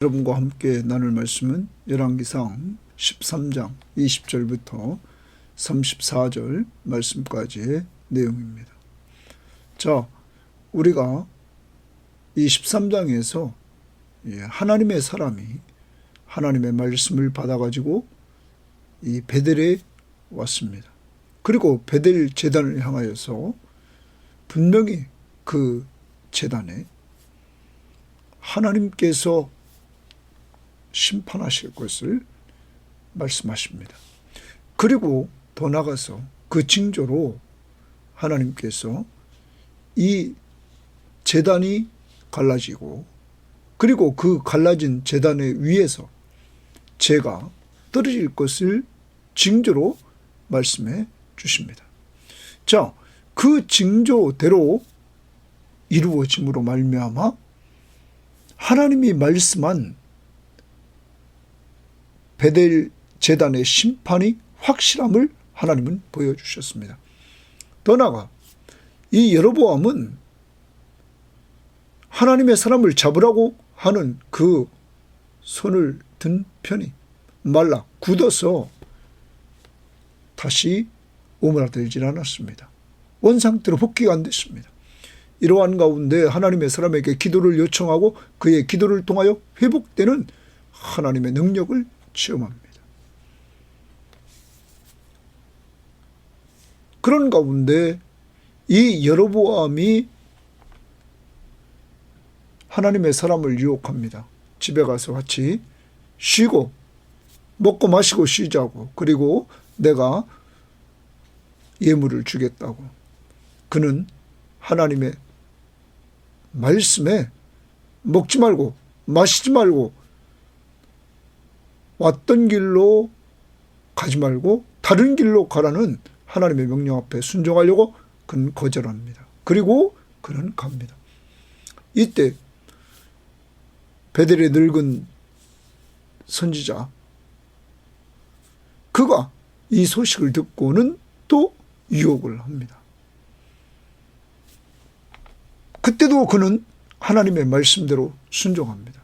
여러분과 함께 나눌 말씀은 열왕기상 13장 20절부터 34절 말씀까지의 내용입니다. 자, 우리가 이 13장에서 하나님의 사람이 하나님의 말씀을 받아가지고 이 베델에 왔습니다. 그리고 베델 제단을 향하여서 분명히 그 제단에 하나님께서 심판하실 것을 말씀하십니다. 그리고 더 나아가서 그 징조로 하나님께서 이 제단이 갈라지고 그리고 그 갈라진 제단의 위에서 재가 떨어질 것을 징조로 말씀해 주십니다. 자, 그 징조대로 이루어짐으로 말미암아 하나님이 말씀한 베델 제단의 심판이 확실함을 하나님은 보여주셨습니다. 더 나아가 이 여로보암은 하나님의 사람을 잡으라고 하는 그 손을 든 편이 말라 굳어서 다시 오므라들질 않았습니다. 원상태로 복귀가 안 됐습니다. 이러한 가운데 하나님의 사람에게 기도를 요청하고 그의 기도를 통하여 회복되는 하나님의 능력을 체험합니다. 그런 가운데 이 여로보암이 하나님의 사람을 유혹합니다. 집에 가서 같이 쉬고 먹고 마시고 쉬자고, 그리고 내가 예물을 주겠다고. 그는 하나님의 말씀에 먹지 말고 마시지 말고 왔던 길로 가지 말고 다른 길로 가라는 하나님의 명령 앞에 순종하려고 그는 거절합니다. 그리고 그는 갑니다. 이때 베델의 늙은 선지자, 그가 이 소식을 듣고는 또 유혹을 합니다. 그때도 그는 하나님의 말씀대로 순종합니다.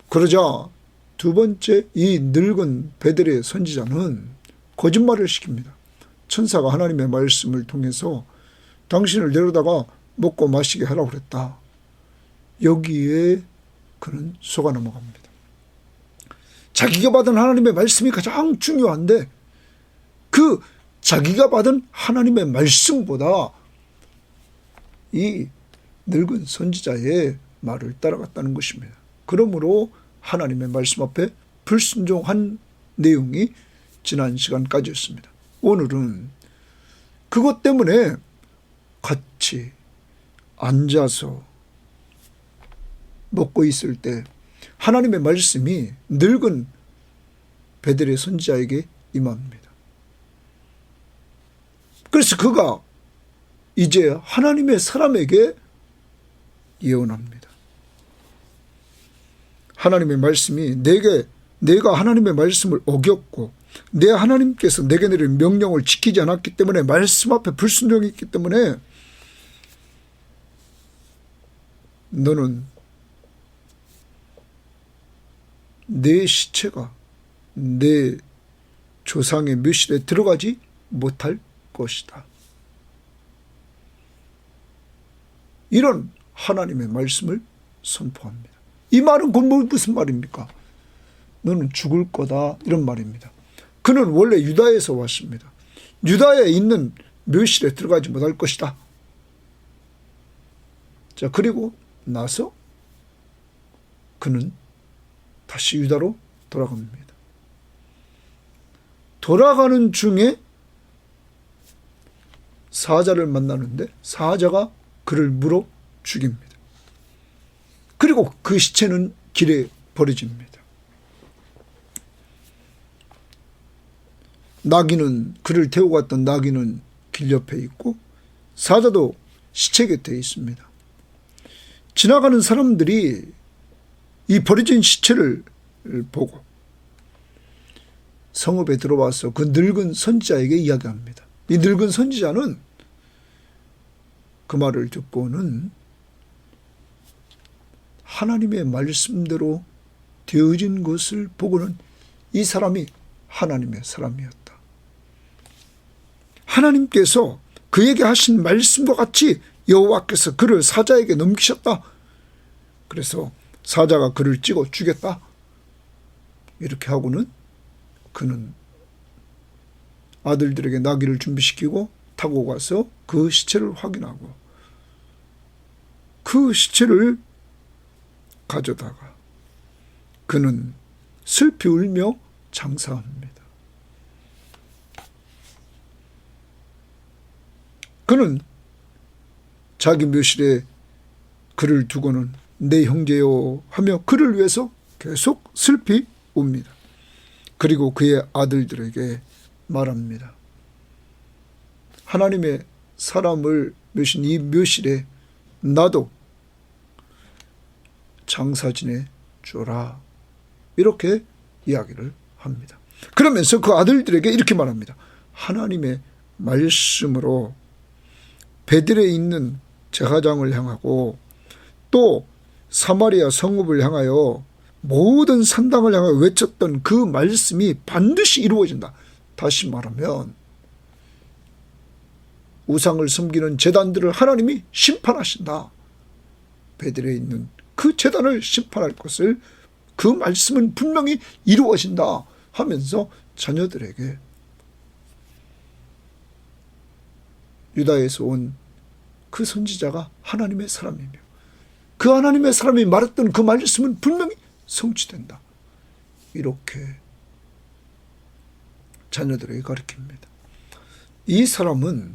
그러자 두 번째 이 늙은 베델의 선지자는 거짓말을 시킵니다. 천사가 하나님의 말씀을 통해서 당신을 데려다가 먹고 마시게 하라고 그랬다. 여기에 그는 속아 넘어갑니다. 자기가 받은 하나님의 말씀이 가장 중요한데 그 자기가 받은 하나님의 말씀보다 이 늙은 선지자의 말을 따라갔다는 것입니다. 그러므로 하나님의 말씀 앞에 불순종한 내용이 지난 시간까지였습니다. 오늘은 그것 때문에 같이 앉아서 먹고 있을 때 하나님의 말씀이 늙은 베델의 선지자에게 임합니다. 그래서 그가 이제 하나님의 사람에게 예언합니다. 하나님의 말씀이 내가 하나님의 말씀을 어겼고 내 하나님께서 내게 내린 명령을 지키지 않았기 때문에 말씀 앞에 불순종했기 때문에 너는 내 시체가 내 조상의 묘실에 들어가지 못할 것이다. 이런 하나님의 말씀을 선포합니다. 이 말은 곧 무슨 말입니까? 너는 죽을 거다, 이런 말입니다. 그는 원래 유다에서 왔습니다. 유다에 있는 묘실에 들어가지 못할 것이다. 자, 그리고 나서 그는 다시 유다로 돌아갑니다. 돌아가는 중에 사자를 만나는데 사자가 그를 물어 죽입니다. 그리고 그 시체는 길에 버려집니다. 나귀는, 그를 태우고 갔던 나귀는 길 옆에 있고 사자도 시체 곁에 있습니다. 지나가는 사람들이 이 버려진 시체를 보고 성읍에 들어와서 그 늙은 선지자에게 이야기합니다. 이 늙은 선지자는 그 말을 듣고는 하나님의 말씀대로 되어진 것을 보고는 이 사람이 하나님의 사람이었다. 하나님께서 그에게 하신 말씀과 같이 여호와께서 그를 사자에게 넘기셨다. 그래서 사자가 그를 찍어 죽였다. 이렇게 하고는 그는 아들들에게 나귀를 준비시키고 타고 가서 그 시체를 확인하고 그 시체를 가져다가 그는 슬피 울며 장사합니다. 그는 자기 묘실에 그를 두고는 내 형제요 하며 그를 위해서 계속 슬피 웁니다. 그리고 그의 아들들에게 말합니다. 하나님의 사람을 묘신 이 묘실에 나도 장사 지내 주라. 이렇게 이야기를 합니다. 그러면서 그 아들들에게 이렇게 말합니다. 하나님의 말씀으로 베들에 있는 제사장을 향하고 또 사마리아 성읍을 향하여 모든 산당을 향하여 외쳤던 그 말씀이 반드시 이루어진다. 다시 말하면 우상을 섬기는 제단들을 하나님이 심판하신다. 베들에 있는 그 제단을 심판할 것을 그 말씀은 분명히 이루어진다 하면서 자녀들에게 유다에서 온 그 선지자가 하나님의 사람이며 그 하나님의 사람이 말했던 그 말씀은 분명히 성취된다. 이렇게 자녀들에게 가르칩니다. 이 사람은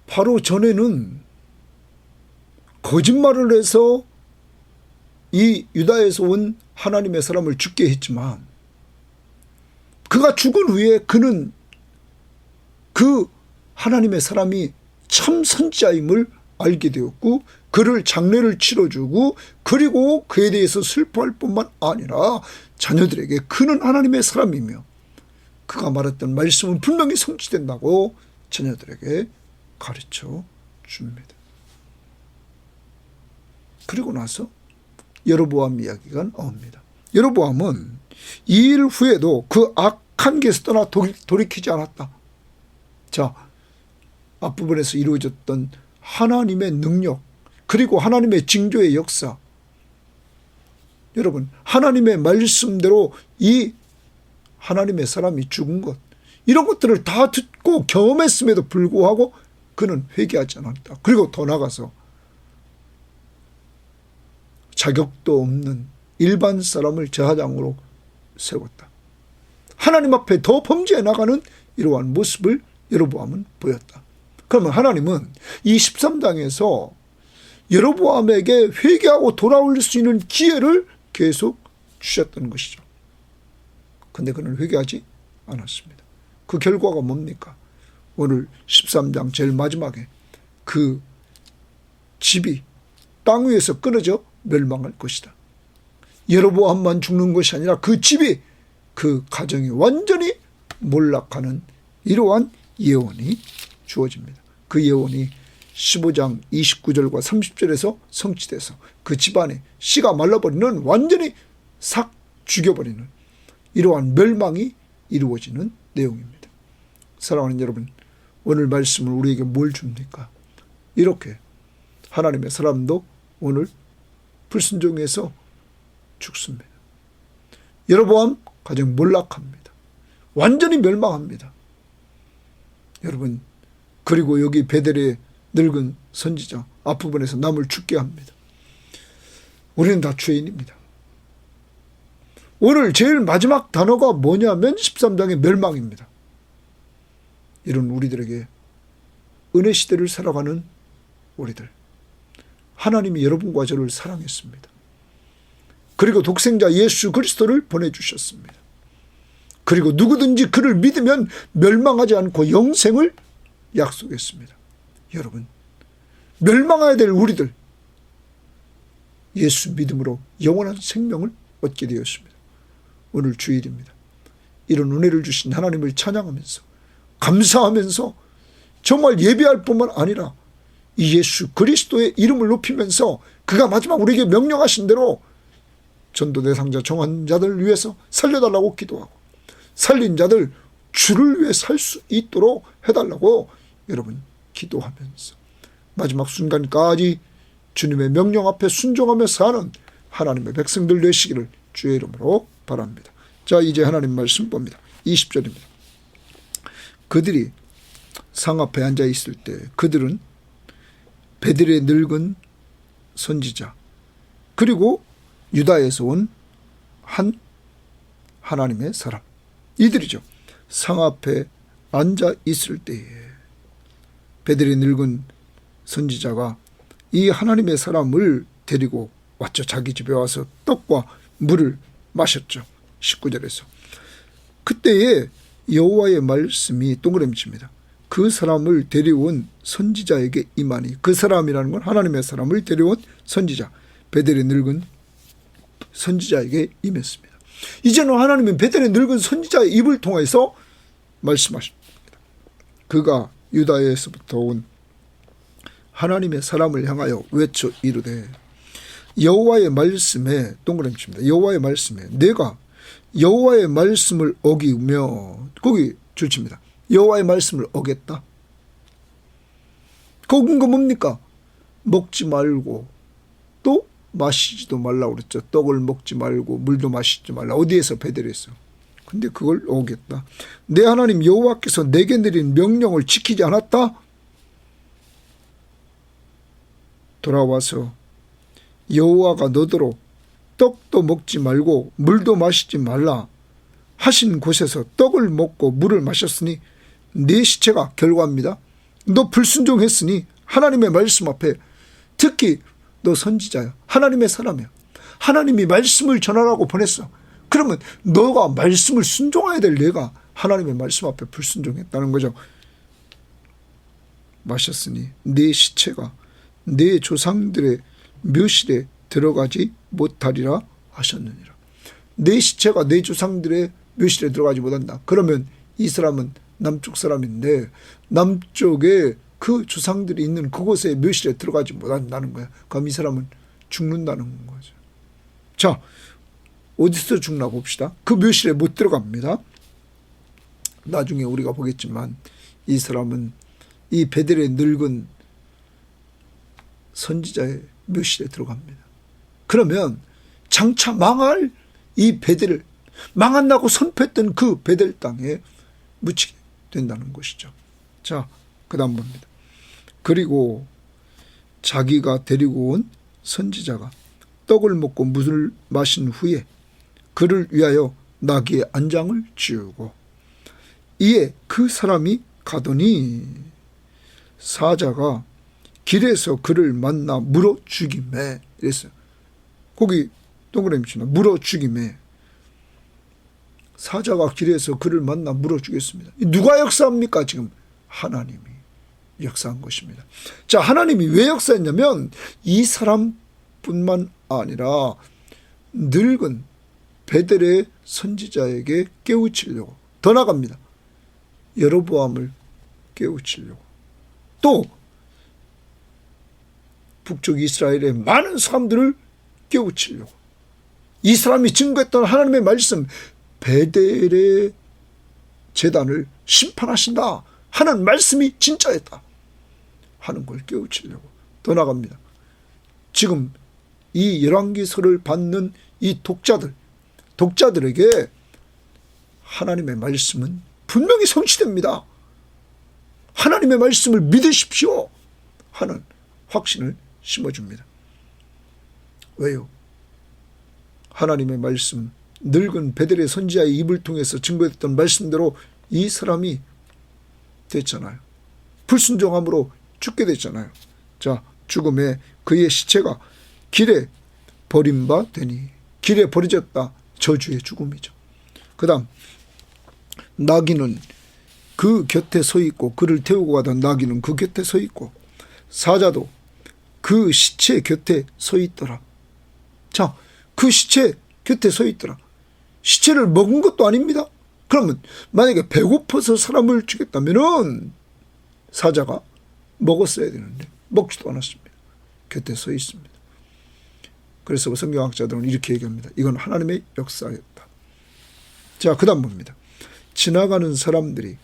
바로 전에는 거짓말을 해서 이 유다에서 온 하나님의 사람을 죽게 했지만 그가 죽은 후에 그는 그 하나님의 사람이 참 선지자임을 알게 되었고 그를 장례를 치러주고 그리고 그에 대해서 슬퍼할 뿐만 아니라 자녀들에게 그는 하나님의 사람이며 그가 말했던 말씀은 분명히 성취된다고 자녀들에게 가르쳐 줍니다. 그리고 나서 여로보암 이야기가 나옵니다. 여로보암은 이 일 후에도 그 악한 길에서 떠나 돌이키지 않았다. 자, 앞부분에서 이루어졌던 하나님의 능력 그리고 하나님의 징조의 역사, 여러분 하나님의 말씀대로 이 하나님의 사람이 죽은 것, 이런 것들을 다 듣고 경험했음에도 불구하고 그는 회개하지 않았다. 그리고 더 나아가서 자격도 없는 일반 사람을 제사장으로 세웠다. 하나님 앞에 더 범죄해 나가는 이러한 모습을 여로보암은 보였다. 그러면 하나님은 이 13장에서 여로보암에게 회개하고 돌아올 수 있는 기회를 계속 주셨던 것이죠. 그런데 그는 회개하지 않았습니다. 그 결과가 뭡니까? 오늘 13장 제일 마지막에 그 집이 땅 위에서 끊어져 멸망할 것이다. 여로보암만 죽는 것이 아니라 그 집이, 그 가정이 완전히 몰락하는 이러한 예언이 주어집니다. 그 예언이 15장 29절과 30절에서 성취돼서 그 집안에 씨가 말라버리는, 완전히 싹 죽여버리는 이러한 멸망이 이루어지는 내용입니다. 사랑하는 여러분, 오늘 말씀은 우리에게 뭘 줍니까? 이렇게 하나님의 사람도 오늘 불순종해서 죽습니다. 여로보암 가정 몰락합니다. 완전히 멸망합니다. 여러분, 그리고 여기 베델의 늙은 선지자 앞부분에서 남을 죽게 합니다. 우리는 다 죄인입니다. 오늘 제일 마지막 단어가 뭐냐면 13장의 멸망입니다. 이런 우리들에게 은혜 시대를 살아가는 우리들, 하나님이 여러분과 저를 사랑했습니다. 그리고 독생자 예수 그리스도를 보내주셨습니다. 그리고 누구든지 그를 믿으면 멸망하지 않고 영생을 약속했습니다. 여러분, 멸망해야 될 우리들, 예수 믿음으로 영원한 생명을 얻게 되었습니다. 오늘 주일입니다. 이런 은혜를 주신 하나님을 찬양하면서, 감사하면서 정말 예배할 뿐만 아니라 이 예수 그리스도의 이름을 높이면서 그가 마지막 우리에게 명령하신 대로 전도 대상자 정한 자들을 위해서 살려달라고 기도하고 살린 자들 주를 위해 살 수 있도록 해달라고 여러분 기도하면서 마지막 순간까지 주님의 명령 앞에 순종하며 사는 하나님의 백성들 되시기를 주의 이름으로 바랍니다. 자, 이제 하나님 말씀 봅니다. 20절입니다. 그들이 상 앞에 앉아 있을 때 그들은 베델의 늙은 선지자 그리고 유다에서 온 한 하나님의 사람 이들이죠. 상 앞에 앉아 있을 때에 베델의 늙은 선지자가 이 하나님의 사람을 데리고 왔죠. 자기 집에 와서 떡과 물을 마셨죠. 19절에서 그때에 여호와의 말씀이 동그라미 칩니다. 그 사람을 데려온 선지자에게 임하니 그 사람이라는 건 하나님의 사람을 데려온 선지자 베델의 늙은 선지자에게 임했습니다. 이제는 하나님은 베델의 늙은 선지자의 입을 통해서 말씀하십니다. 그가 유다에서부터 온 하나님의 사람을 향하여 외쳐 이르되 여호와의 말씀에 동그라미 칩니다. 여호와의 말씀에 내가 여호와의 말씀을 어기며 거기 줄칩니다. 여호와의 말씀을 어겼다. 어긴 거 뭡니까? 먹지 말고 또 마시지도 말라고 그랬죠. 떡을 먹지 말고 물도 마시지 말라. 어디에서 베델에서. 근데 그걸 어겼다. 내 하나님 여호와께서 내게 내린 명령을 지키지 않았다. 돌아와서 여호와가 너더러 떡도 먹지 말고 물도 마시지 말라 하신 곳에서 떡을 먹고 물을 마셨으니 네 시체가 결과입니다. 너 불순종했으니 하나님의 말씀 앞에 특히 너 선지자야. 하나님의 사람이야. 하나님이 말씀을 전하라고 보냈어. 그러면 너가 말씀을 순종해야 될 내가 하나님의 말씀 앞에 불순종했다는 거죠. 마셨으니 네 시체가 네 조상들의 묘실에 들어가지 못하리라 하셨느니라. 내 시체가 내 조상들의 묘실에 들어가지 못한다. 그러면 이 사람은 남쪽 사람인데 남쪽에 그 조상들이 있는 그곳에 묘실에 들어가지 못한다는 거야. 그럼 이 사람은 죽는다는 거죠. 자, 어디서 죽나 봅시다. 그 묘실에 못 들어갑니다. 나중에 우리가 보겠지만 이 사람은 이 베델의 늙은 선지자의 묘실에 들어갑니다. 그러면 장차 망할 이 베델을 망한다고 선포했던 그 베델 땅에 묻히게 된다는 것이죠. 자, 그 다음 봅니다. 그리고 자기가 데리고 온 선지자가 떡을 먹고 물을 마신 후에 그를 위하여 나귀의 안장을 지우고 이에 그 사람이 가더니 사자가 길에서 그를 만나 물어 죽이매 이랬어요. 거기 동그라미 치면 물어 죽이매. 사자가 길에서 그를 만나 물어 죽였습니다. 누가 역사합니까? 지금 하나님이 역사한 것입니다. 자, 하나님이 왜 역사했냐면 이 사람뿐만 아니라 늙은 베델의 선지자에게 깨우치려고 더 나갑니다. 여로보암을 깨우치려고 또 북쪽 이스라엘의 많은 사람들을 깨우치려고 이 사람이 증거했던 하나님의 말씀 베델의 제단을 심판하신다 하는 말씀이 진짜였다 하는 걸 깨우치려고 더 나갑니다. 지금 이 열왕기서를 받는 이 독자들에게 하나님의 말씀은 분명히 성취됩니다. 하나님의 말씀을 믿으십시오 하는 확신을 심어줍니다. 왜요? 하나님의 말씀, 늙은 베델의 선지자의 입을 통해서 증거했던 말씀대로 이 사람이 됐잖아요. 불순종함으로 죽게 됐잖아요. 자, 죽음에 그의 시체가 길에 버림받되니 길에 버려졌다. 저주의 죽음이죠. 그 다음 나귀는 그 곁에 서 있고 그를 태우고 가던 나귀는 그 곁에 서 있고 사자도 그 시체 곁에 서 있더라. 자, 그 시체 곁에 서 있더라. 시체를 먹은 것도 아닙니다. 그러면 만약에 배고파서 사람을 죽였다면은 사자가 먹었어야 되는데 먹지도 않았습니다. 곁에 서 있습니다. 그래서 성경학자들은 이렇게 얘기합니다. 이건 하나님의 역사였다. 자, 그 다음 봅니다. 지나가는 사람들이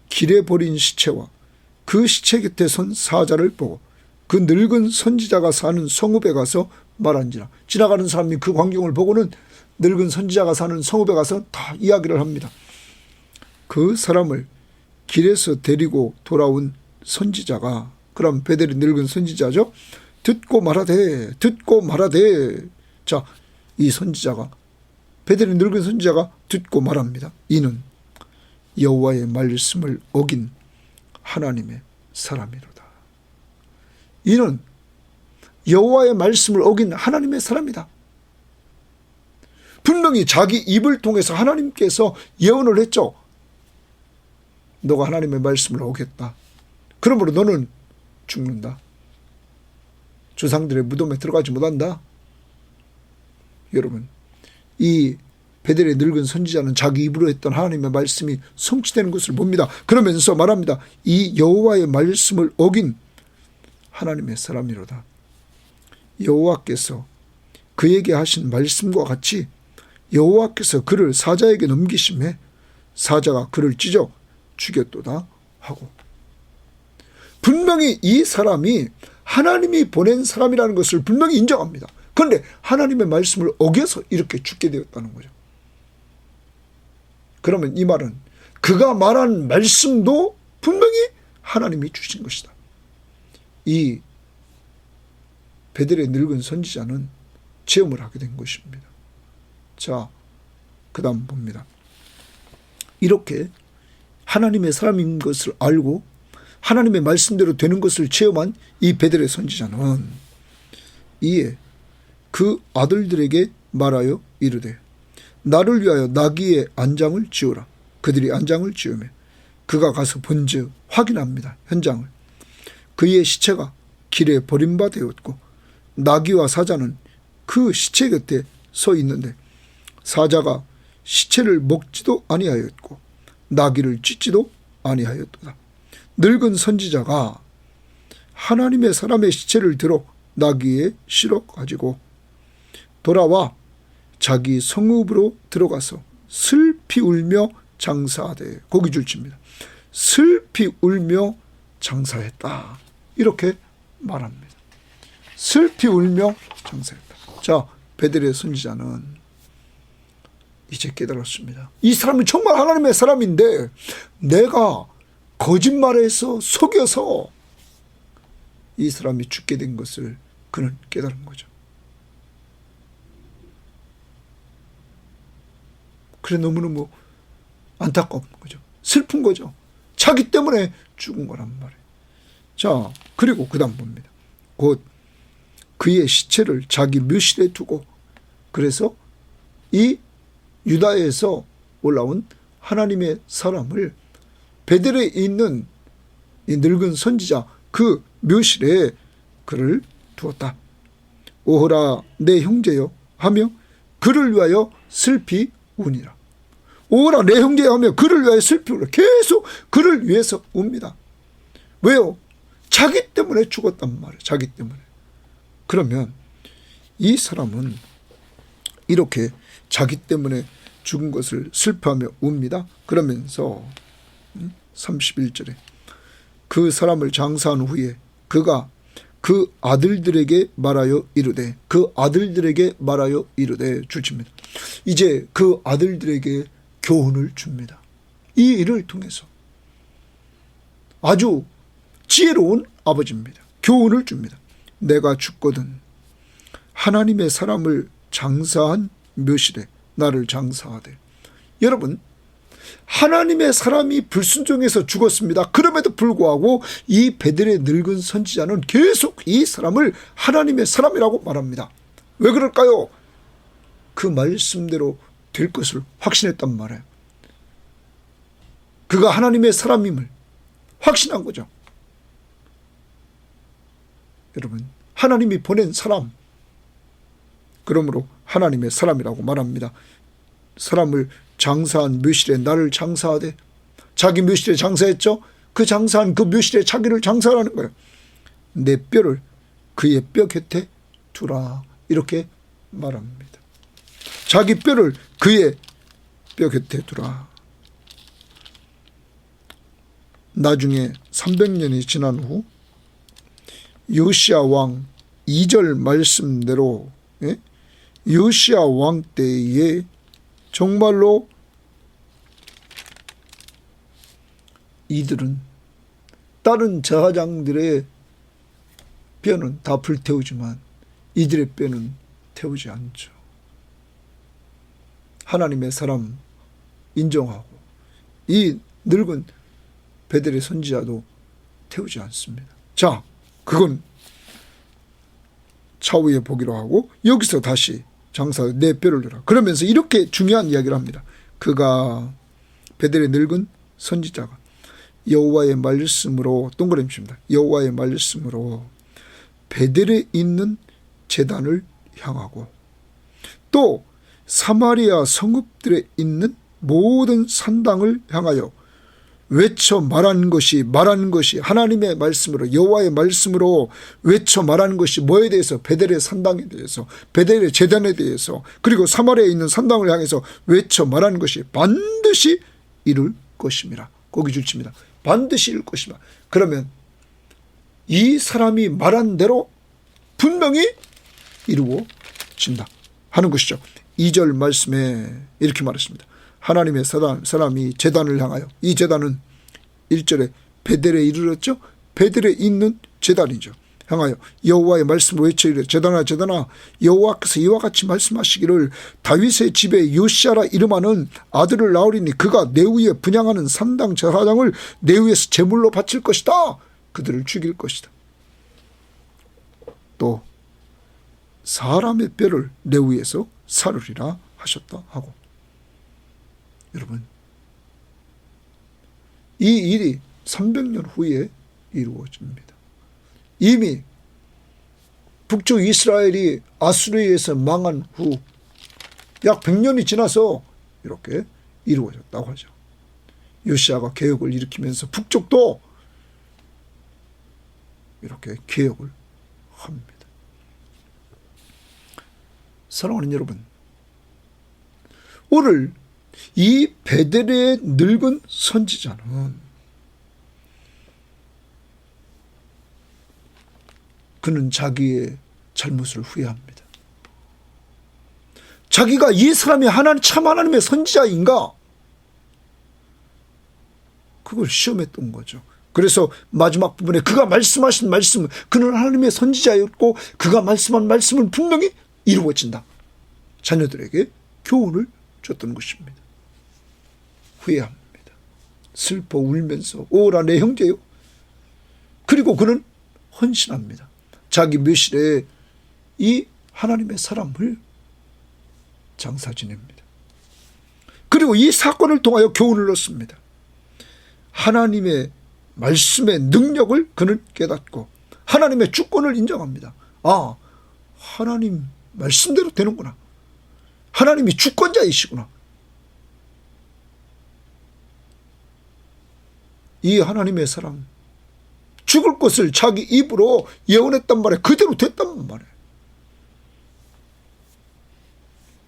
길에 버린 시체와 그 시체 곁에 선 사자를 보고 그 늙은 선지자가 사는 성읍에 가서 말한지라. 지나가는 사람이 그 광경을 보고는 늙은 선지자가 사는 성읍에 가서 다 이야기를 합니다. 그 사람을 길에서 데리고 돌아온 선지자가, 그럼 베델이 늙은 선지자죠. 듣고 말하되. 자, 이 선지자가, 베델이 늙은 선지자가 듣고 말합니다. 이는 여호와의 말씀을 어긴 하나님의 사람이로다. 이는 여호와의 말씀을 어긴 하나님의 사람이다. 분명히 자기 입을 통해서 하나님께서 예언을 했죠. 너가 하나님의 말씀을 어겼다. 그러므로 너는 죽는다. 조상들의 무덤에 들어가지 못한다. 여러분, 이 베델의 늙은 선지자는 자기 입으로 했던 하나님의 말씀이 성취되는 것을 봅니다. 그러면서 말합니다. 이 여호와의 말씀을 어긴 하나님의 사람이로다. 여호와께서 그에게 하신 말씀과 같이 여호와께서 그를 사자에게 넘기심에 사자가 그를 찢어 죽였도다 하고, 분명히 이 사람이 하나님이 보낸 사람이라는 것을 분명히 인정합니다. 그런데 하나님의 말씀을 어겨서 이렇게 죽게 되었다는 거죠. 그러면 이 말은 그가 말한 말씀도 분명히 하나님이 주신 것이다. 이 베델의 늙은 선지자는 체험을 하게 된 것입니다. 자, 그 다음 봅니다. 이렇게 하나님의 사람인 것을 알고 하나님의 말씀대로 되는 것을 체험한 이 베델의 선지자는 이에 그 아들들에게 말하여 이르되 나를 위하여 나귀의 안장을 지으라. 그들이 안장을 지으며 그가 가서 본즉 확인합니다. 현장을. 그의 시체가 길에 버림바 되었고 나귀와 사자는 그 시체 곁에 서 있는데 사자가 시체를 먹지도 아니하였고 나귀를 찢지도 아니하였도다. 늙은 선지자가 하나님의 사람의 시체를 들어 나귀에 실어 가지고 돌아와 자기 성읍으로 들어가서 슬피 울며 장사하되, 고기 줄칩니다. 슬피 울며 장사했다. 이렇게 말합니다. 슬피 울며 장사했다. 자, 베델의 선지자는 이제 깨달았습니다. 이 사람은 정말 하나님의 사람인데 내가 거짓말해서 속여서 이 사람이 죽게 된 것을 그는 깨달은 거죠. 그래 너무너무 안타까운 거죠. 슬픈 거죠. 자기 때문에 죽은 거란 말이에요. 자, 그리고 그 다음 봅니다. 곧 그의 시체를 자기 묘실에 두고, 그래서 이 유다에서 올라온 하나님의 사람을 베델에 있는 이 늙은 선지자 그 묘실에 그를 두었다. 오호라 내 형제여 하며 그를 위하여 슬피 우니라. 오호라 내 형제여 하며 그를 위하여 슬피 우니라. 계속 그를 위해서 웁니다. 왜요? 자기 때문에 죽었단 말이에요. 자기 때문에. 그러면 이 사람은 이렇게 자기 때문에 죽은 것을 슬퍼하며 웁니다. 그러면서 31절에 그 사람을 장사한 후에 그가 그 아들들에게 말하여 이르되, 그 아들들에게 말하여 이르되 주십니다. 이제 그 아들들에게 교훈을 줍니다. 이 일을 통해서 아주 지혜로운 아버지입니다. 교훈을 줍니다. 내가 죽거든 하나님의 사람을 장사한 묘실에 나를 장사하되. 여러분, 하나님의 사람이 불순종해서 죽었습니다. 그럼에도 불구하고 이 베델의 늙은 선지자는 계속 이 사람을 하나님의 사람이라고 말합니다. 왜 그럴까요? 그 말씀대로 될 것을 확신했단 말이에요. 그가 하나님의 사람임을 확신한 거죠. 여러분, 하나님이 보낸 사람, 그러므로 하나님의 사람이라고 말합니다. 사람을 장사한 묘실에 나를 장사하되, 자기 묘실에 장사했죠. 그 장사한 그 묘실에 자기를 장사하라는 거예요. 내 뼈를 그의 뼈 곁에 두라. 이렇게 말합니다. 자기 뼈를 그의 뼈 곁에 두라. 나중에 300년이 지난 후 요시야 왕 2절 말씀대로 요시야 왕 때에 정말로 이들은 다른 제사장들의 뼈는 다 불태우지만 이들의 뼈는 태우지 않죠. 하나님의 사람 인정하고 이 늙은 베델의 선지자도 태우지 않습니다. 자, 그건 차후에 보기로 하고 여기서 다시 장사 내 뼈를 내라. 그러면서 이렇게 중요한 이야기를 합니다. 그가 베델의 늙은 선지자가 여호와의 말씀으로 동그라미 칩니다. 여호와의 말씀으로 베델에 있는 제단을 향하고 또 사마리아 성읍들에 있는 모든 산당을 향하여 외쳐 말하는 것이 하나님의 말씀으로 여호와의 말씀으로 외쳐 말하는 것이 뭐에 대해서 베델의 산당에 대해서 베델의 제단에 대해서 그리고 사마리아에 있는 산당을 향해서 외쳐 말하는 것이 반드시 이룰 것입니다. 거기 줄칩니다. 반드시 이룰 것이다. 그러면 이 사람이 말한 대로 분명히 이루어진다 하는 것이죠. 2절 말씀에 이렇게 말했습니다. 하나님의 사람이 제단을 향하여 이 제단은 1절에 베델에 이르렀죠. 베델에 있는 제단이죠. 향하여 여호와의 말씀을 외쳐 이르되 제단아 여호와께서 이와 같이 말씀하시기를 다윗의 집에 요시야라 이름하는 아들을 낳으리니 그가 내 위에 분향하는 산당 제사장을 내 위에서 제물로 바칠 것이다. 그들을 죽일 것이다. 또 사람의 뼈를 내 위에서 사르리라 하셨다 하고 여러분 이 일이 300년 후에 이루어집니다. 이미 북쪽 이스라엘이 아수르에서 망한 후 약 100년이 지나서 이렇게 이루어졌다고 하죠. 요시야가 개혁을 일으키면서 북쪽도 이렇게 개혁을 합니다. 사랑하는 여러분, 오늘 이 베델의 늙은 선지자는 그는 자기의 잘못을 후회합니다. 자기가 이 사람이 참 하나님의 선지자인가? 그걸 시험했던 거죠. 그래서 마지막 부분에 그가 말씀하신 말씀, 그는 하나님의 선지자였고 그가 말씀한 말씀은 분명히 이루어진다. 자녀들에게 교훈을 줬던 것입니다. 후회합니다. 슬퍼 울면서 오라 내 형제요. 그리고 그는 헌신합니다. 자기 묘실에 이 하나님의 사람을 장사 지냅니다. 그리고 이 사건을 통하여 교훈을 얻습니다. 하나님의 말씀의 능력을 그는 깨닫고 하나님의 주권을 인정합니다. 아, 하나님 말씀대로 되는구나. 하나님이 주권자이시구나. 이 하나님의 사람 죽을 것을 자기 입으로 예언했단 말이에요. 그대로 됐단 말이에요.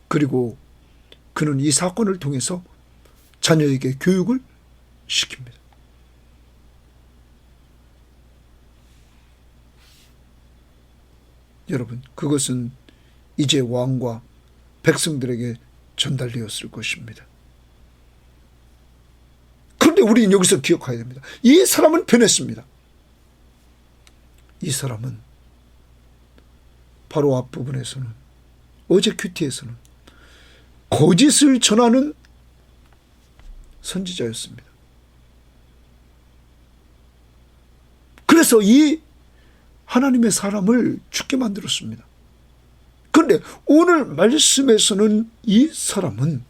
그리고 그는 이 사건을 통해서 자녀에게 교육을 시킵니다. 여러분, 그것은 이제 왕과 백성들에게 전달되었을 것입니다. 그런데 우리는 여기서 기억해야 됩니다. 이 사람은 변했습니다. 이 사람은 바로 앞부분에서는 어제 큐티에서는 거짓을 전하는 선지자였습니다. 그래서 이 하나님의 사람을 죽게 만들었습니다. 그런데 오늘 말씀에서는 이 사람은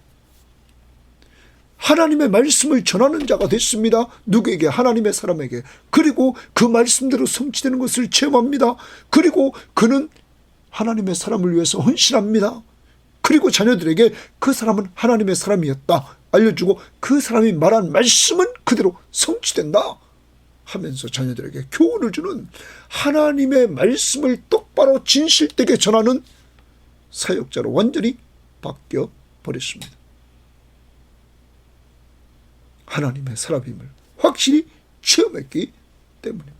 하나님의 말씀을 전하는 자가 됐습니다. 누구에게? 하나님의 사람에게. 그리고 그 말씀대로 성취되는 것을 체험합니다. 그리고 그는 하나님의 사람을 위해서 헌신합니다. 그리고 자녀들에게 그 사람은 하나님의 사람이었다 알려주고 그 사람이 말한 말씀은 그대로 성취된다 하면서 자녀들에게 교훈을 주는, 하나님의 말씀을 똑바로 진실되게 전하는 사역자로 완전히 바뀌어 버렸습니다. 하나님의 살아빔을 확실히 체험했기 때문입니다.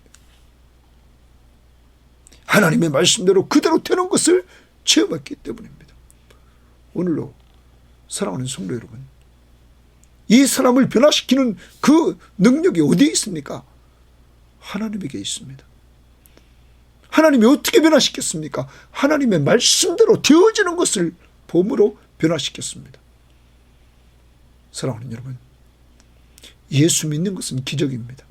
하나님의 말씀대로 그대로 되는 것을 체험했기 때문입니다. 오늘도 사랑하는 성도 여러분, 이 사람을 변화시키는 그 능력이 어디에 있습니까? 하나님에게 있습니다. 하나님이 어떻게 변화시켰습니까? 하나님의 말씀대로 되어지는 것을 봄으로 변화시켰습니다. 사랑하는 여러분, 예수 믿는 것은 기적입니다.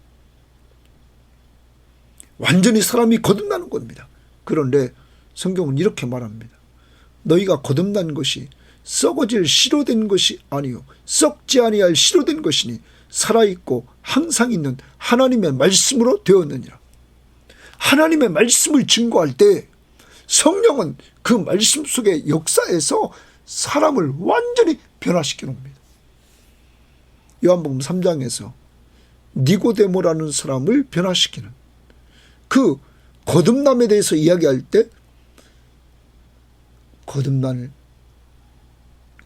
완전히 사람이 거듭나는 겁니다. 그런데 성경은 이렇게 말합니다. 너희가 거듭난 것이 썩어질 씨로 된 것이 아니요 썩지 아니할 씨로 된 것이니 살아있고 항상 있는 하나님의 말씀으로 되었느니라. 하나님의 말씀을 증거할 때 성령은 그 말씀 속의 역사에서 사람을 완전히 변화시켜 놓습니다. 요한복음 3장에서 니고데모라는 사람을 변화시키는 그 거듭남에 대해서 이야기할 때 거듭날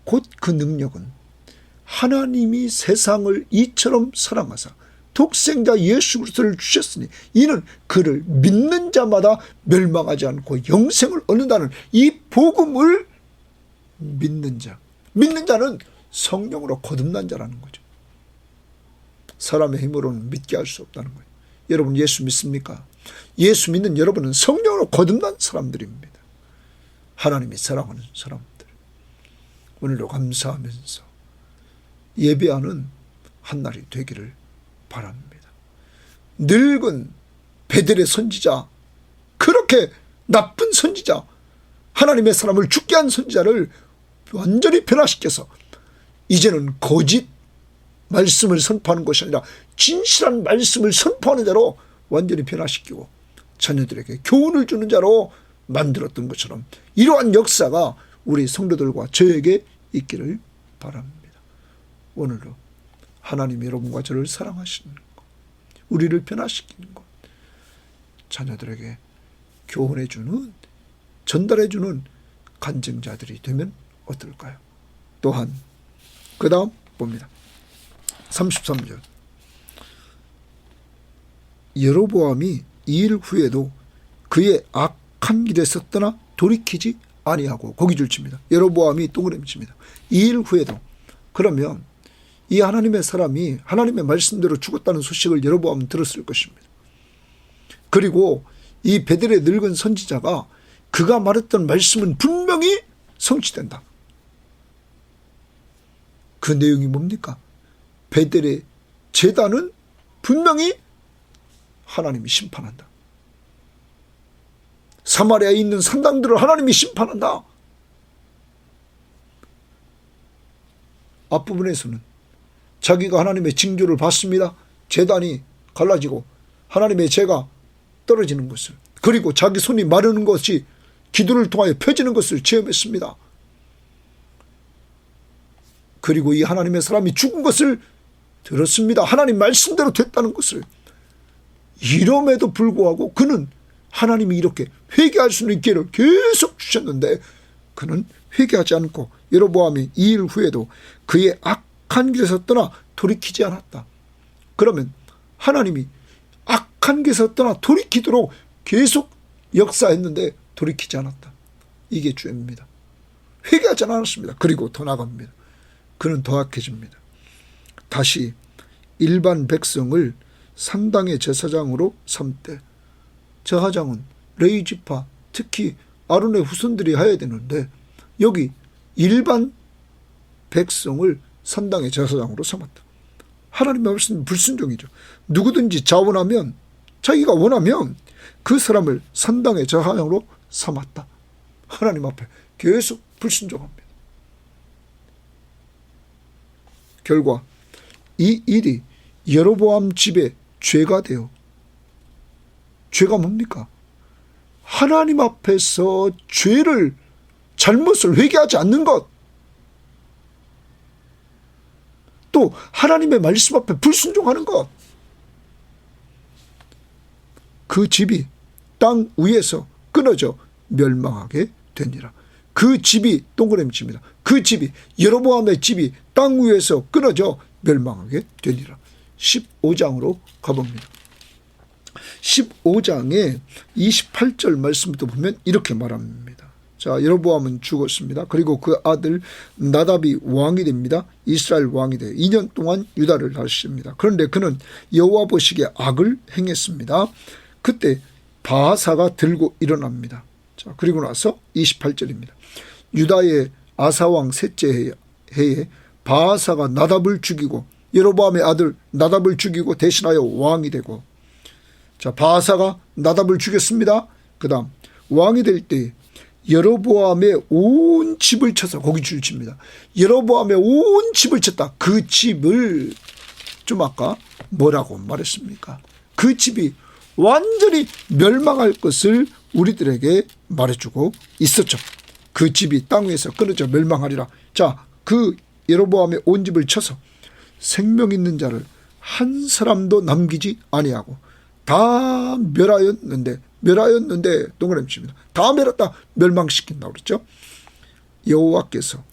곧 그 능력은 하나님이 세상을 이처럼 사랑하사 독생자 예수 그리스도를 주셨으니 이는 그를 믿는 자마다 멸망하지 않고 영생을 얻는다는 이 복음을 믿는 자, 믿는 자는 성령으로 거듭난 자라는 거죠. 사람의 힘으로는 믿게 할 수 없다는 거예요. 여러분 예수 믿습니까? 예수 믿는 여러분은 성령으로 거듭난 사람들입니다. 하나님이 사랑하는 사람들. 오늘도 감사하면서 예배하는 한 날이 되기를 바랍니다. 늙은 베델의 선지자, 그렇게 나쁜 선지자, 하나님의 사람을 죽게 한 선지자를 완전히 변화시켜서 이제는 거짓 말씀을 선포하는 것이 아니라 진실한 말씀을 선포하는 자로 완전히 변화시키고 자녀들에게 교훈을 주는 자로 만들었던 것처럼 이러한 역사가 우리 성도들과 저에게 있기를 바랍니다. 오늘도 하나님 여러분과 저를 사랑하시는 것, 우리를 변화시키는 것, 자녀들에게 교훈해주는, 전달해주는 간증자들이 되면 어떨까요? 또한 그 다음 봅니다. 33절. 여로보암이 이 일 후에도 그의 악한 길에서 떠나 돌이키지 아니하고, 거기 줄칩니다. 여로보암이 동그라미 칩니다. 이 일 후에도. 그러면 이 하나님의 사람이 하나님의 말씀대로 죽었다는 소식을 여로보암은 들었을 것입니다. 그리고 이 베델의 늙은 선지자가 그가 말했던 말씀은 분명히 성취된다. 그 내용이 뭡니까? 베델의 제단은 분명히 하나님이 심판한다. 사마리아에 있는 산당들을 하나님이 심판한다. 앞부분에서는 자기가 하나님의 징조를 받습니다. 제단이 갈라지고 하나님의 죄가 떨어지는 것을, 그리고 자기 손이 마르는 것이 기도를 통하여 펴지는 것을 체험했습니다. 그리고 이 하나님의 사람이 죽은 것을 들었습니다. 하나님 말씀대로 됐다는 것을. 이럼에도 불구하고 그는 하나님이 이렇게 회개할 수 있는 기회를 계속 주셨는데 그는 회개하지 않고 여로보암이 이 일 후에도 그의 악한 길에서 떠나 돌이키지 않았다. 그러면 하나님이 악한 길에서 떠나 돌이키도록 계속 역사했는데 돌이키지 않았다. 이게 죄입니다. 회개하지 않았습니다. 그리고 더 나갑니다. 그는 더 악해집니다. 다시 일반 백성을 산당의 제사장으로 삼되, 제사장은 레위 지파, 특히 아론의 후손들이 해야 되는데 여기 일반 백성을 산당의 제사장으로 삼았다. 하나님의 말씀은 불순종이죠. 누구든지 자원하면, 자기가 원하면 그 사람을 산당의 제사장으로 삼았다. 하나님 앞에 계속 불순종합니다. 결과 이 일이 여로보암 집에 죄가 되어, 죄가 뭡니까? 하나님 앞에서 죄를, 잘못을 회개하지 않는 것, 또 하나님의 말씀 앞에 불순종하는 것, 그 집이 땅 위에서 끊어져 멸망하게 되니라. 그 집이 동그라미 칩니다. 그 집이 여로보암의 집이 땅 위에서 끊어져 멸망하게 되니라. 15장으로 가봅니다. 15장의 28절 말씀부터 보면 이렇게 말합니다. 자, 여로보암은 죽었습니다. 그리고 그 아들 나답이 왕이 됩니다. 이스라엘 왕이 되어 2년 동안 유다를 다스립니다. 그런데 그는 여호와 보시기에 악을 행했습니다. 그때 바하사가 들고 일어납니다. 자, 그리고 나서 28절입니다. 유다의 아사왕 셋째 해에 바하사가 나답을 죽이고 여로보암의 아들 나답을 죽이고 대신하여 왕이 되고, 자, 바하사가 나답을 죽였습니다. 그 다음 왕이 될 때 여로보암의 온 집을 쳐서, 거기 줄 칩니다. 여로보암의 온 집을 쳤다. 그 집을 좀 아까 뭐라고 말했습니까? 그 집이 완전히 멸망할 것을 우리들에게 말해주고 있었죠. 그 집이 땅 위에서 끊어져 멸망하리라. 자, 그 여로보암의 온 집을 쳐서 생명 있는 자를 한 사람도 남기지 아니하고 다 멸하였는데 동그라미 칩니다. 다 멸했다. 멸망시킨다고 그랬죠. 여호와께서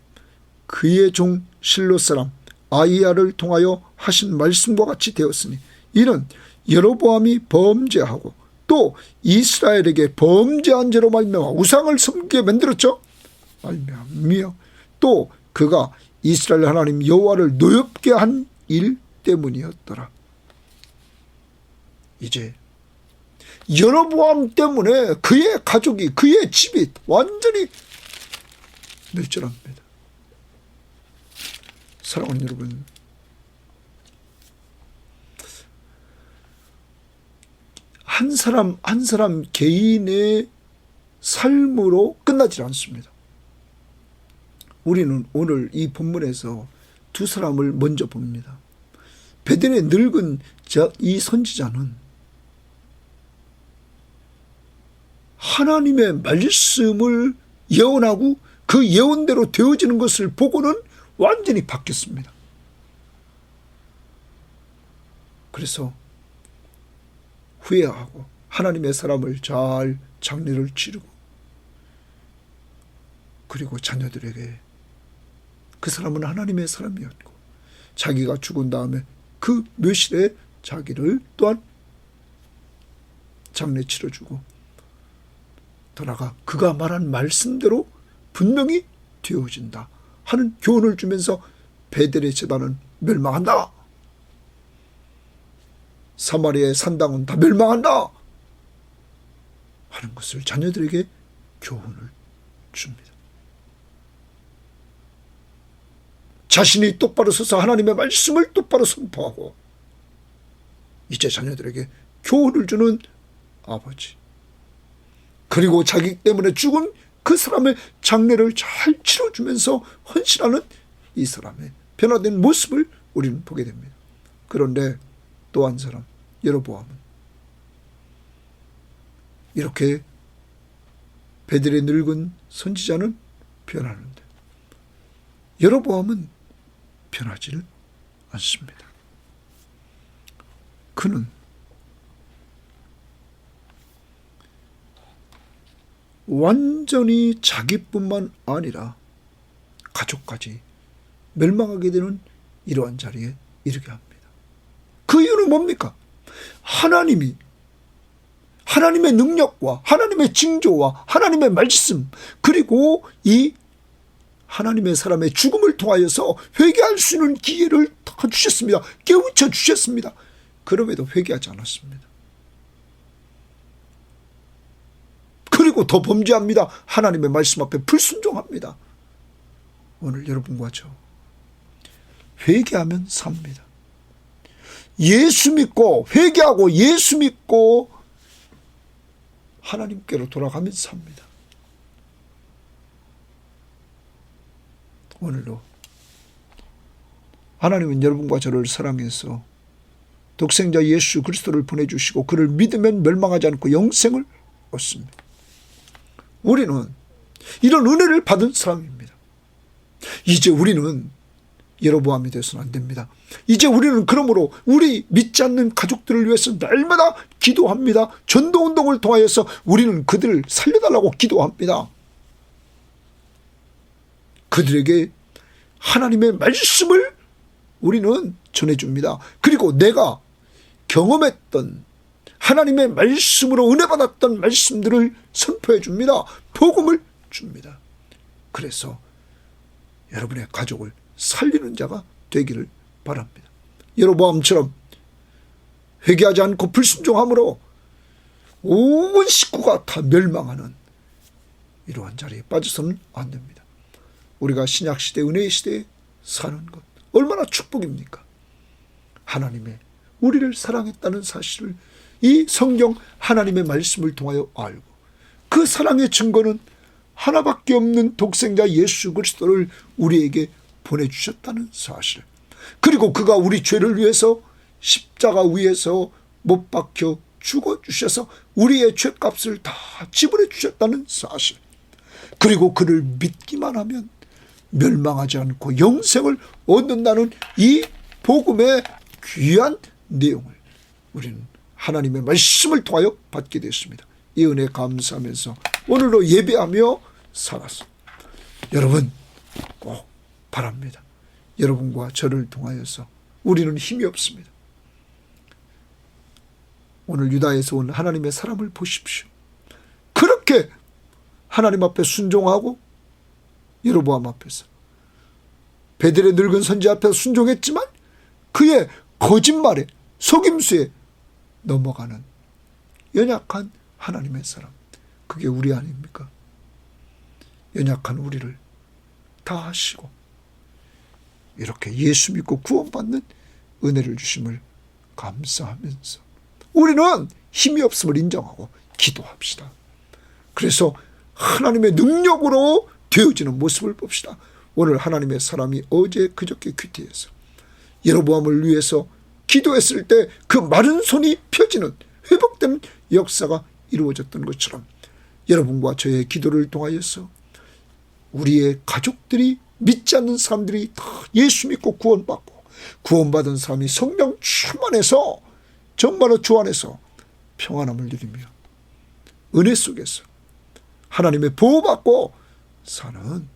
그의 종 실로 사람 아히야를 통하여 하신 말씀과 같이 되었으니 이는 여로보암이 범죄하고 또 이스라엘에게 범죄한 죄로 말미암아 우상을 섬기게 만들었죠. 말미암아 또 그가 이스라엘 하나님 여호와를 노엽게 한 일 때문이었더라. 이제 여로보암 때문에 그의 가족이, 그의 집이 완전히 멸절합니다. 사랑하는 여러분, 한 사람 개인의 삶으로 끝나지 않습니다. 우리는 오늘 이 본문에서 두 사람을 먼저 봅니다. 베델의 늙은 이 선지자는 하나님의 말씀을 예언하고 그 예언대로 되어지는 것을 보고는 완전히 바뀌었습니다. 그래서 후회하고 하나님의 사람을 잘 장례를 치르고, 그리고 자녀들에게 그 사람은 하나님의 사람이었고 자기가 죽은 다음에 그 묘실에 자기를 또한 장례 치러주고 더 나아가 그가 말한 말씀대로 분명히 되어진다 하는 교훈을 주면서 베델의 제단은 멸망한다. 사마리아의 산당은 다 멸망한다 하는 것을 자녀들에게 교훈을 줍니다. 자신이 똑바로 서서 하나님의 말씀을 똑바로 선포하고 이제 자녀들에게 교훈을 주는 아버지, 그리고 자기 때문에 죽은 그 사람의 장례를 잘 치러주면서 헌신하는 이 사람의 변화된 모습을 우리는 보게 됩니다. 그런데 또 한 사람 여로보암은 이렇게 베델의 늙은 선지자는 변하는데 여로보암은 변하지를 않습니다. 그는 완전히 자기뿐만 아니라 가족까지 멸망하게 되는 이러한 자리에 이르게 합니다. 그 이유는 뭡니까? 하나님이 하나님의 능력과 하나님의 징조와 하나님의 말씀, 그리고 이 하나님의 사람의 죽음을 통하여서 회개할 수 있는 기회를 다 주셨습니다. 깨우쳐 주셨습니다. 그럼에도 회개하지 않았습니다. 그리고 더 범죄합니다. 하나님의 말씀 앞에 불순종합니다. 오늘 여러분과 저 회개하면 삽니다. 예수 믿고 회개하고 예수 믿고 하나님께로 돌아가면 삽니다. 오늘도 하나님은 여러분과 저를 사랑해서 독생자 예수 그리스도를 보내주시고 그를 믿으면 멸망하지 않고 영생을 얻습니다. 우리는 이런 은혜를 받은 사람입니다. 이제 우리는 여로보암이 되어서는 안 됩니다. 이제 우리는 그러므로 우리 믿지 않는 가족들을 위해서 날마다 기도합니다. 전도운동을 통하여서 우리는 그들을 살려달라고 기도합니다. 그들에게 하나님의 말씀을 우리는 전해줍니다. 그리고 내가 경험했던 하나님의 말씀으로 은혜 받았던 말씀들을 선포해 줍니다. 복음을 줍니다. 그래서 여러분의 가족을 살리는 자가 되기를 바랍니다. 여로보암처럼 회개하지 않고 불순종함으로 온 식구가 다 멸망하는 이러한 자리에 빠져서는 안 됩니다. 우리가 신약시대 은혜의 시대에 사는 것 얼마나 축복입니까? 하나님의 우리를 사랑했다는 사실을 이 성경 하나님의 말씀을 통하여 알고 그 사랑의 증거는 하나밖에 없는 독생자 예수 그리스도를 우리에게 보내주셨다는 사실, 그리고 그가 우리 죄를 위해서 십자가 위에서 못 박혀 죽어주셔서 우리의 죄값을 다 지불해 주셨다는 사실, 그리고 그를 믿기만 하면 멸망하지 않고 영생을 얻는다는 이 복음의 귀한 내용을 우리는 하나님의 말씀을 통하여 받게 됐습니다. 이 은혜 감사하면서 오늘도 예배하며 살았어. 여러분 꼭 바랍니다. 여러분과 저를 통하여서 우리는 힘이 없습니다. 오늘 유다에서 온 하나님의 사람을 보십시오. 그렇게 하나님 앞에 순종하고 여로보암 앞에서 베델의 늙은 선지 앞에서 순종했지만 그의 거짓말에 속임수에 넘어가는 연약한 하나님의 사람, 그게 우리 아닙니까? 연약한 우리를 다 하시고 이렇게 예수 믿고 구원받는 은혜를 주심을 감사하면서 우리는 힘이 없음을 인정하고 기도합시다. 그래서 하나님의 능력으로 되어지는 모습을 봅시다. 오늘 하나님의 사람이 어제 그저께 큐티에서 여로보암을 위해서 기도했을 때 그 마른 손이 펴지는 회복되는 역사가 이루어졌던 것처럼 여러분과 저의 기도를 통하여서 우리의 가족들이 믿지 않는 사람들이 다 예수 믿고 구원받고 구원받은 사람이 성령 충만해서 정말로 주 안에서 평안함을 누리며 은혜 속에서 하나님의 보호받고 사는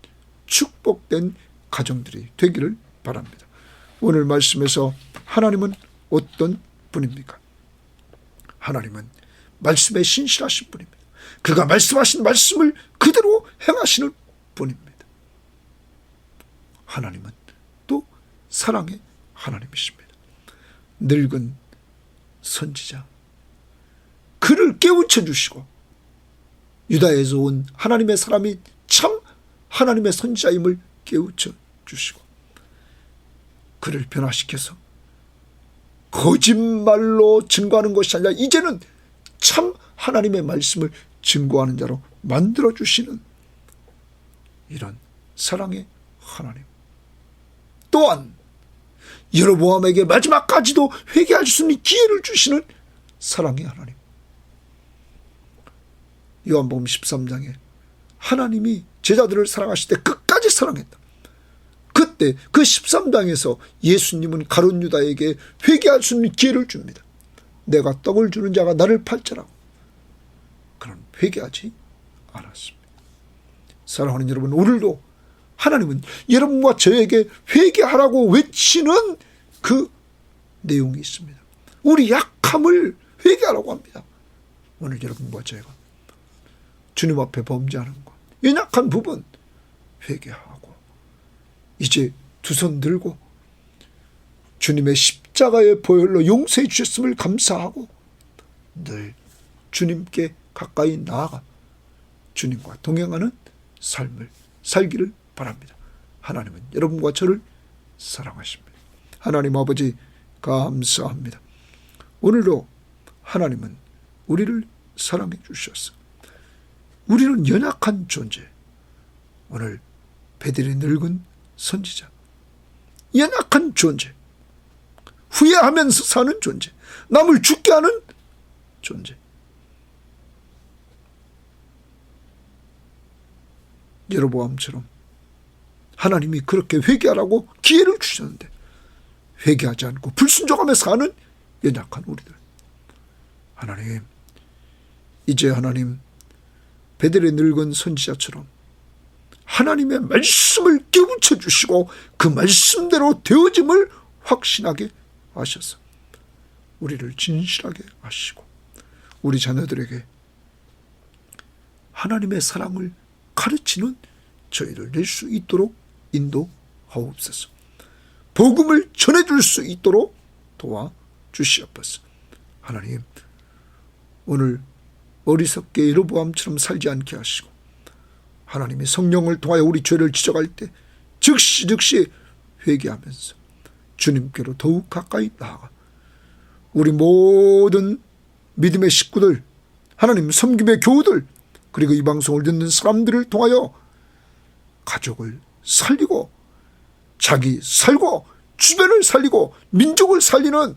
축복된 가정들이 되기를 바랍니다. 오늘 말씀에서 하나님은 어떤 분입니까? 하나님은 말씀에 신실하신 분입니다. 그가 말씀하신 말씀을 그대로 행하시는 분입니다. 하나님은 또 사랑의 하나님이십니다. 늙은 선지자, 그를 깨우쳐 주시고 유다에서 온 하나님의 사람이 참 하나님의 선지자임을 깨우쳐 주시고 그를 변화시켜서 거짓말로 증거하는 것이 아니라 이제는 참 하나님의 말씀을 증거하는 자로 만들어주시는 이런 사랑의 하나님, 또한 여로보암에게 마지막까지도 회개할 수 있는 기회를 주시는 사랑의 하나님. 요한복음 13장에 하나님이 제자들을 사랑하실 때 끝까지 사랑했다. 그때 그 13장에서 예수님은 가룟 유다에게 회개할 수 있는 기회를 줍니다. 내가 떡을 주는 자가 나를 팔자라고. 그런 회개하지 않았습니다. 사랑하는 여러분, 오늘도 하나님은 여러분과 저에게 회개하라고 외치는 그 내용이 있습니다. 우리 약함을 회개하라고 합니다. 오늘 여러분과 제가 주님 앞에 범죄하는 것, 연약한 부분 회개하고 이제 두 손 들고 주님의 십자가의 보혈로 용서해 주셨음을 감사하고 늘 주님께 가까이 나아가 주님과 동행하는 삶을 살기를 바랍니다. 하나님은 여러분과 저를 사랑하십니다. 하나님 아버지 감사합니다. 오늘도 하나님은 우리를 사랑해 주셨어. 우리는 연약한 존재, 오늘 베델의 늙은 선지자, 연약한 존재, 후회하면서 사는 존재, 남을 죽게 하는 존재, 여로보암처럼 하나님이 그렇게 회개하라고 기회를 주셨는데 회개하지 않고 불순종하며 사는 연약한 우리들, 하나님, 이제 하나님 베델의 늙은 선지자처럼 하나님의 말씀을 깨우쳐 주시고 그 말씀대로 되어짐을 확신하게 하셔서 우리를 진실하게 하시고 우리 자녀들에게 하나님의 사랑을 가르치는 저희를 낼 수 있도록 인도하옵소서. 복음을 전해줄 수 있도록 도와주시옵소서. 하나님, 오늘 어리석게 여로보암처럼 살지 않게 하시고 하나님의 성령을 통하여 우리 죄를 지적할 때 즉시 회개하면서 주님께로 더욱 가까이 나아가 우리 모든 믿음의 식구들, 하나님 섬김의 교우들, 그리고 이 방송을 듣는 사람들을 통하여 가족을 살리고 자기 살고 주변을 살리고 민족을 살리는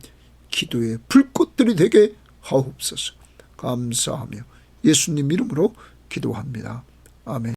기도의 불꽃들이 되게 하옵소서. 감사하며 예수님 이름으로 기도합니다. 아멘.